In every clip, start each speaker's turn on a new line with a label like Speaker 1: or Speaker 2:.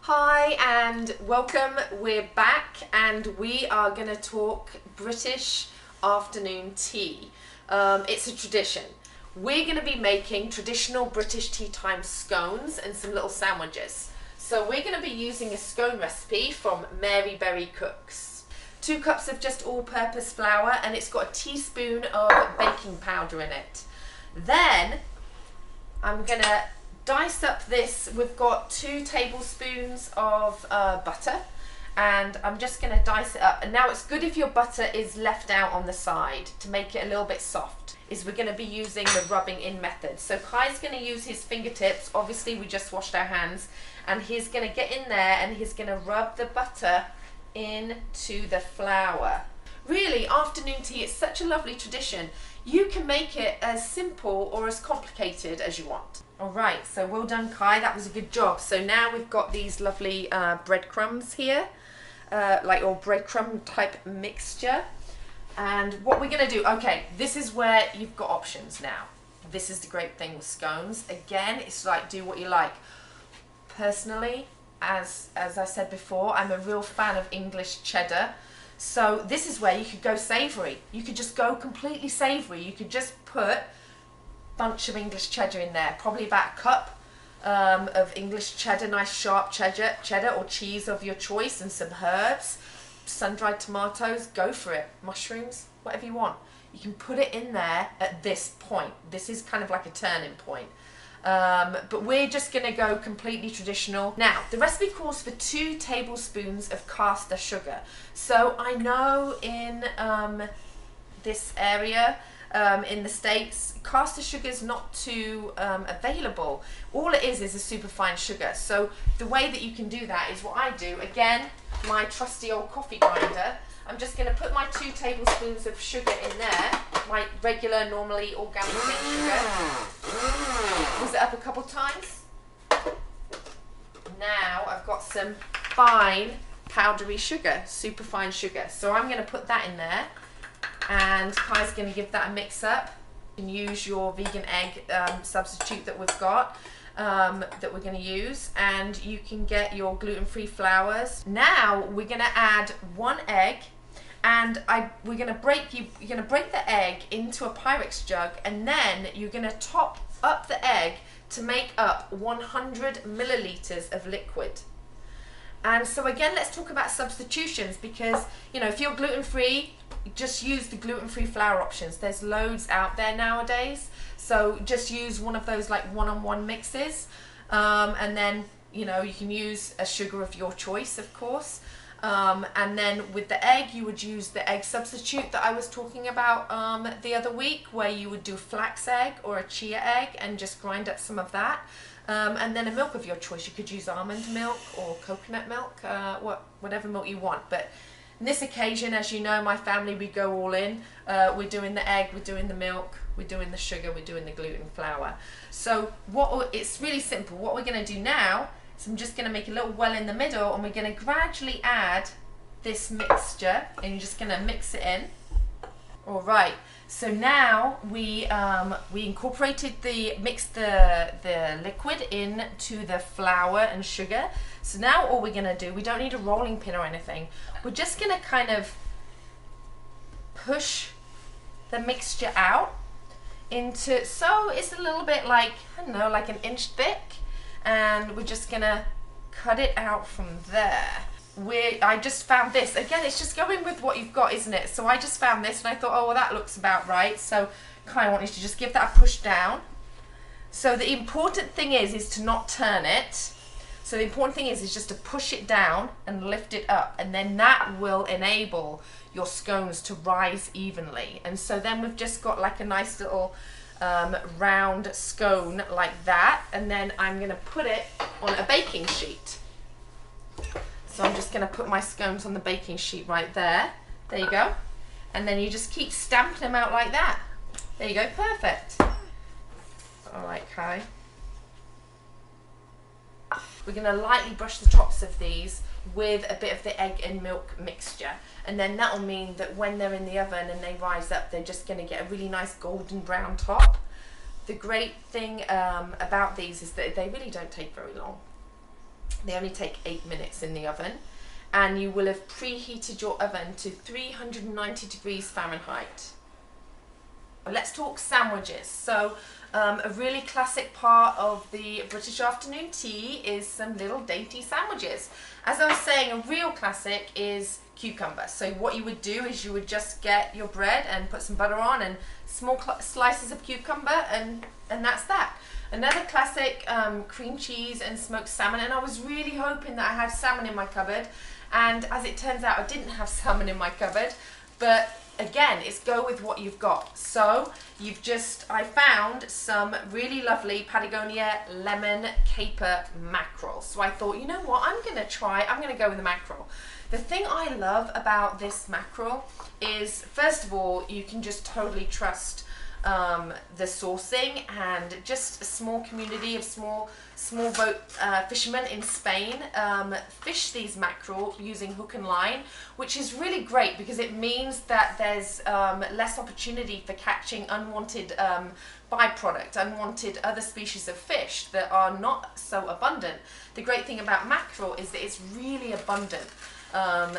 Speaker 1: Hi and welcome. We're back and we are going to talk British afternoon tea. It's a tradition. We're going to be making traditional British tea time scones and some little sandwiches. So we're going to be using a scone recipe from Mary Berry Cooks. 2 cups of just all-purpose flour, and it's got a teaspoon of baking powder in it. Then I'm going to dice up this. We've got 2 tablespoons of butter, and I'm just going to dice it up. And now it's good if your butter is left out on the side to make it a little bit soft. We're going to be using the rubbing in method. So Kai's going to use his fingertips. Obviously we just washed our hands, and he's going to get in there and he's going to rub the butter into the flour. Really, afternoon tea is such a lovely tradition. You can make it as simple or as complicated as you want. Alright, so well done, Kai, that was a good job. So now we've got these lovely breadcrumbs here, or breadcrumb type mixture. And what we're going to do, okay, this is where you've got options now. This is the great thing with scones. Again, it's like do what you like. Personally, as I said before, I'm a real fan of English cheddar. So this is where you could go savoury. You could just go completely savoury. You could just put bunch of English cheddar in there, probably about a cup of English cheddar, nice sharp cheddar or cheese of your choice, and some herbs, sun-dried tomatoes, go for it, mushrooms, whatever you want. You can put it in there at this point. This is kind of like a turning point. But we're just going to go completely traditional. Now, the recipe calls for 2 tablespoons of caster sugar. So I know in this area, in the States, caster sugar is not too available. All it is a superfine sugar. So the way that you can do that is what I do. Again, my trusty old coffee grinder. I'm just going to put my 2 tablespoons of sugar in there, my regular, normally organic cane sugar. Whiz it up a couple times. Now I've got some fine powdery sugar, superfine sugar. So I'm going to put that in there, and Kai's going to give that a mix up. You can use your vegan egg substitute that we've got, that we're going to use, and you can get your gluten-free flours. Now we're going to add 1 egg, and we're going to break the egg into a Pyrex jug, and then you're going to top up the egg to make up 100 milliliters of liquid. And so again, let's talk about substitutions, because if you're gluten-free, just use the gluten-free flour options. There's loads out there nowadays, so just use one of those like one-on-one mixes, and then you can use a sugar of your choice, of course. And then with the egg, you would use the egg substitute that I was talking about the other week, where you would do flax egg or a chia egg and just grind up some of that. And then a milk of your choice. You could use almond milk or coconut milk, whatever milk you want. But in this occasion, as you know, my family, we go all in. We're doing the egg, we're doing the milk, we're doing the sugar, we're doing the gluten flour. So it's really simple. What we're going to do now, so I'm just going to make a little well in the middle, and we're going to gradually add this mixture, and you're just going to mix it in. All right. So now we incorporated mixed the liquid into the flour and sugar. So now all we're going to do, we don't need a rolling pin or anything. We're just going to kind of push the mixture out into, so it's a little bit like, I don't know, like an inch thick. And we're just gonna cut it out from there. I just found this. Again, it's just going with what you've got, isn't it? So I just found this, and I thought, oh, well, that looks about right. So kind of wanted to just give that a push down. So the important thing is to not turn it. So the important thing is just to push it down and lift it up, and then that will enable your scones to rise evenly. And so then we've just got like a nice little round scone like that, and then I'm going to put it on a baking sheet. So I'm just going to put my scones on the baking sheet right there. There you go. And then you just keep stamping them out like that. There you go, perfect. Alright, Kai. We're going to lightly brush the tops of these with a bit of the egg and milk mixture, and then that will mean that when they're in the oven and they rise up, they're just going to get a really nice golden brown top. The great thing about these is that they really don't take very long. They only take 8 minutes in the oven, and you will have preheated your oven to 390 degrees Fahrenheit. Let's talk sandwiches. So a really classic part of the British afternoon tea is some little dainty sandwiches. As I was saying, a real classic is cucumber. So what you would do is you would just get your bread and put some butter on and small slices of cucumber, and that's that. Another classic, cream cheese and smoked salmon, and I was really hoping that I had salmon in my cupboard, and as it turns out I didn't have salmon in my cupboard, but again, it's go with what you've got. So I found some really lovely Patagonia lemon caper mackerel. So I thought, you know what, I'm going to go with the mackerel. The thing I love about this mackerel is, first of all, you can just totally trust the sourcing, and just a small community of small boat fishermen in Spain fish these mackerel using hook and line, which is really great because it means that there's less opportunity for catching unwanted byproduct, unwanted other species of fish that are not so abundant. The great thing about mackerel is that it's really abundant.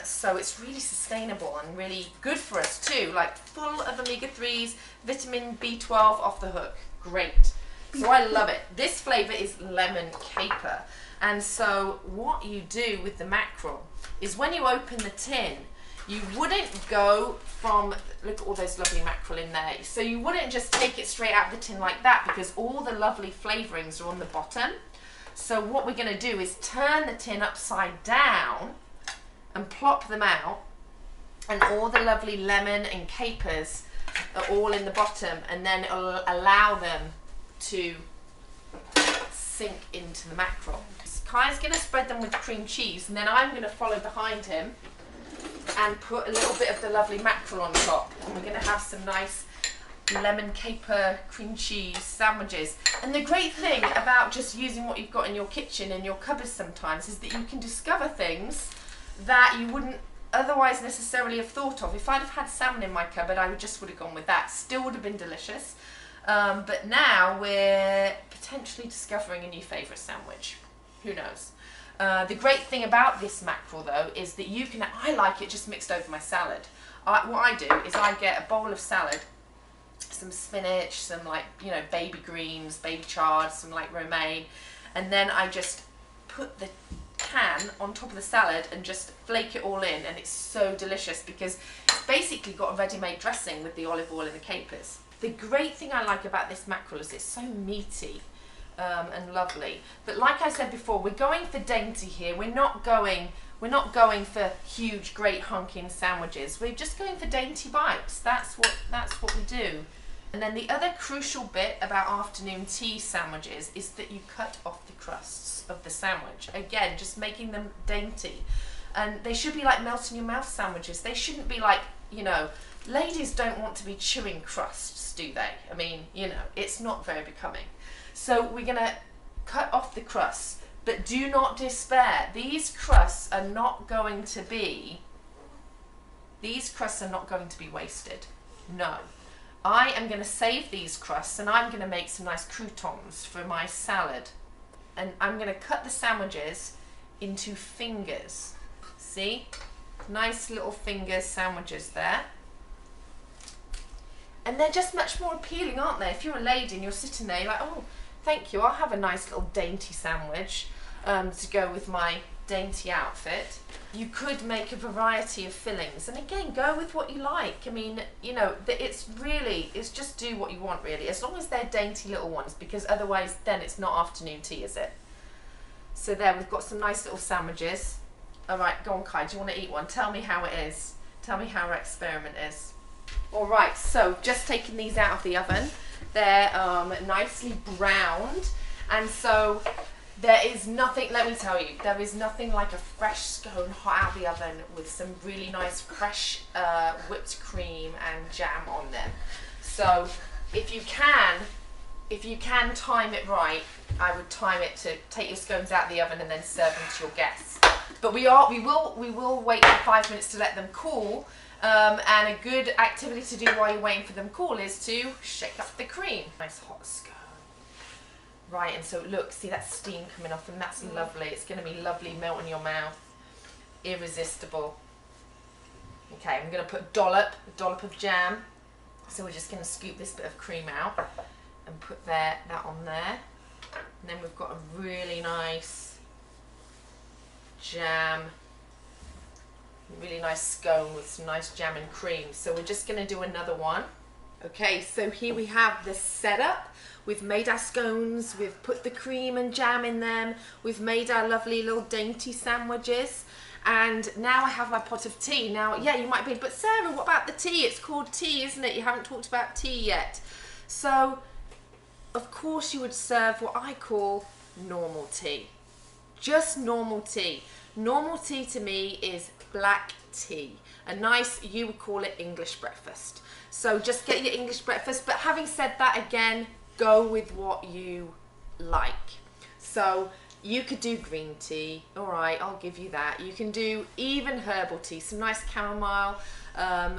Speaker 1: So it's really sustainable and really good for us too, like full of omega-3s, vitamin B12 off the hook. Great. So I love it. This flavour is lemon caper. And so what you do with the mackerel is when you open the tin, you wouldn't go from, look at all those lovely mackerel in there. So you wouldn't just take it straight out of the tin like that, because all the lovely flavourings are on the bottom. So what we're going to do is turn the tin upside down and plop them out, and all the lovely lemon and capers are all in the bottom, and then it'll allow them to sink into the mackerel. Kai's going to spread them with cream cheese, and then I'm going to follow behind him and put a little bit of the lovely mackerel on top, and we're going to have some nice lemon caper cream cheese sandwiches. And the great thing about just using what you've got in your kitchen and your cupboards sometimes is that you can discover things that you wouldn't otherwise necessarily have thought of. If I'd have had salmon in my cupboard, I would have gone with that. Still would have been delicious. But now we're potentially discovering a new favourite sandwich. Who knows? The great thing about this mackerel though is that I like it just mixed over my salad. What I do is I get a bowl of salad, some spinach, some baby greens, baby chard, some romaine, and then I just put the can on top of the salad and just flake it all in, and it's so delicious because it's basically got a ready-made dressing with the olive oil and the capers. The great thing I like about this mackerel is it's so meaty and lovely. But like I said before, we're going for dainty here. We're not going for huge, great hunking sandwiches. We're just going for dainty bites. That's what we do. And then the other crucial bit about afternoon tea sandwiches is that you cut off the crusts of the sandwich. Again, just making them dainty. And they should be like melt in your mouth sandwiches. They shouldn't be like, ladies don't want to be chewing crusts, do they? I mean, it's not very becoming. So we're going to cut off the crusts, but do not despair. These crusts are not going to be wasted. No. I am going to save these crusts, and I'm going to make some nice croutons for my salad. And I'm going to cut the sandwiches into fingers. See? Nice little finger sandwiches there. And they're just much more appealing, aren't they? If you're a lady and you're sitting there, you're like, oh, thank you, I'll have a nice little dainty sandwich to go with my dainty outfit. You could make a variety of fillings, and again, go with what you like. I mean, it's just do what you want really, as long as they're dainty little ones, because otherwise then it's not afternoon tea, is it? So there, we've got some nice little sandwiches. Alright, go on Kai, do you want to eat one? Tell me how it is. Tell me how our experiment is. Alright, so just taking these out of the oven. They're nicely browned, and so there is nothing, let me tell you, there is nothing like a fresh scone hot out of the oven with some really nice fresh whipped cream and jam on them. So if you can time it right, I would time it to take your scones out of the oven and then serve them to your guests. But we will wait for 5 minutes to let them cool. And a good activity to do while you're waiting for them cool is to shake up the cream. Nice hot scone. Right, and so look, see that steam coming off, and that's lovely. It's going to be lovely, melt in your mouth. Irresistible. Okay, I'm going to put a dollop of jam. So we're just going to scoop this bit of cream out and put that on there. And then we've got a really nice jam, really nice scone with some nice jam and cream. So we're just going to do another one. Okay, so here we have the setup. We've made our scones, we've put the cream and jam in them, we've made our lovely little dainty sandwiches, and now I have my pot of tea. Now, yeah, you might be, but Sarah, what about the tea? It's called tea, isn't it? You haven't talked about tea yet. So, of course you would serve what I call normal tea. Just normal tea. Normal tea to me is black tea. A nice, you would call it English breakfast. So just get your English breakfast, but having said that, again, go with what you like. So you could do green tea, all right, I'll give you that. You can do even herbal tea, some nice chamomile,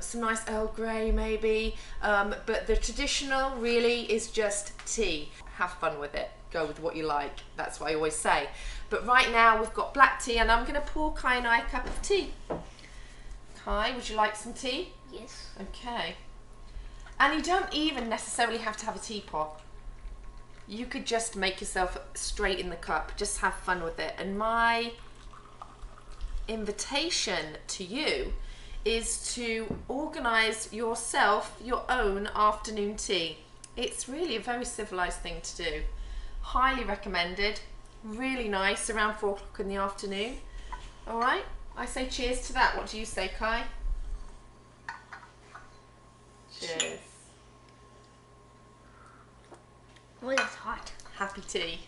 Speaker 1: some nice Earl Grey maybe, but the traditional really is just tea. Have fun with it, go with what you like, that's what I always say. But right now we've got black tea, and I'm going to pour Kai and I a cup of tea. Kai, would you like some tea?
Speaker 2: Yes.
Speaker 1: Okay. And you don't even necessarily have to have a teapot. You could just make yourself straight in the cup. Just have fun with it. And my invitation to you is to organise yourself your own afternoon tea. It's really a very civilised thing to do. Highly recommended. Really nice around 4 o'clock in the afternoon. All right, I say cheers to that. What do you say, Kai? Cheers.
Speaker 2: Oh, that's hot.
Speaker 1: Happy tea.